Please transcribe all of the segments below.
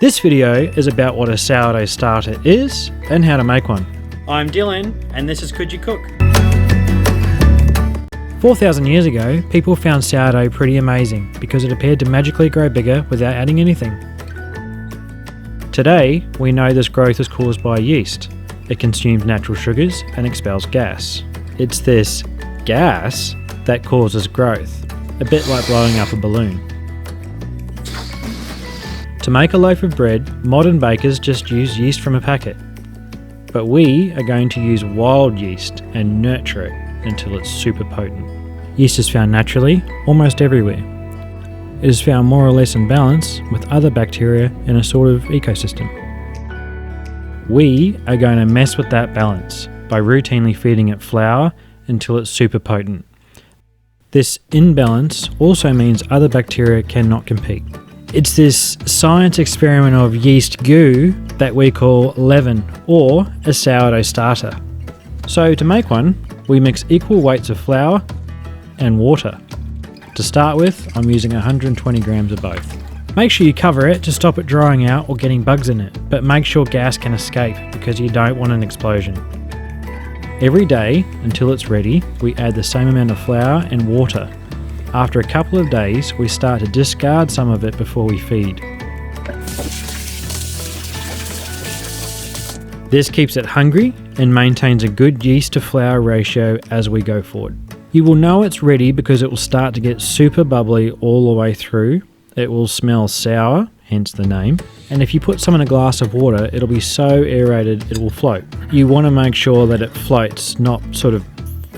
This video is about what a sourdough starter is and how to make one. I'm Dylan and this is Could You Cook? 4,000 years ago, people found sourdough pretty amazing because it appeared to magically grow bigger without adding anything. Today, we know this growth is caused by yeast. It consumes natural sugars and expels gas. It's this gas that causes growth, a bit like blowing up a balloon. To make a loaf of bread, modern bakers just use yeast from a packet. But we are going to use wild yeast and nurture it until it's super potent. Yeast is found naturally, almost everywhere. It is found more or less in balance with other bacteria in a sort of ecosystem. We are going to mess with that balance by routinely feeding it flour until it's super potent. This imbalance also means other bacteria cannot compete. It's this science experiment of yeast goo that we call leaven, or a sourdough starter. So to make one, we mix equal weights of flour and water. To start with, I'm using 120 grams of both. Make sure you cover it to stop it drying out or getting bugs in it, but make sure gas can escape because you don't want an explosion. Every day, until it's ready, we add the same amount of flour and water. After a couple of days, we start to discard some of it before we feed. This keeps it hungry and maintains a good yeast to flour ratio as we go forward. You will know it's ready because it will start to get super bubbly all the way through. It will smell sour, hence the name. And if you put some in a glass of water, it'll be so aerated it will float. You want to make sure that it floats, not sort of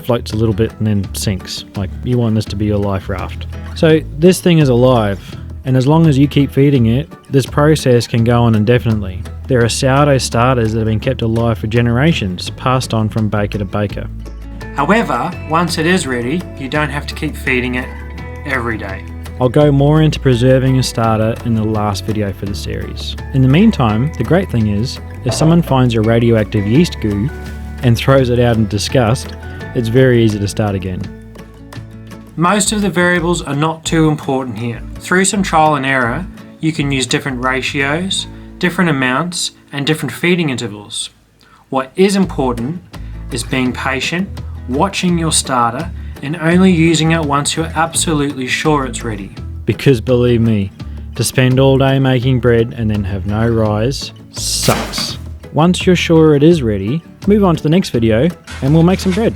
floats a little bit and then sinks. Like, you want this to be your life raft. So this thing is alive, and as long as you keep feeding it, this process can go on indefinitely. There are sourdough starters that have been kept alive for generations, passed on from baker to baker. However, once it is ready, you don't have to keep feeding it every day. I'll go more into preserving a starter in the last video for the series. In the meantime, the great thing is, if someone finds your radioactive yeast goo and throws it out in disgust, it's very easy to start again. Most of the variables are not too important here. Through some trial and error, you can use different ratios, different amounts, and different feeding intervals. What is important is being patient, watching your starter, and only using it once you're absolutely sure it's ready. Because believe me, to spend all day making bread and then have no rise sucks. Once you're sure it is ready, move on to the next video and we'll make some bread.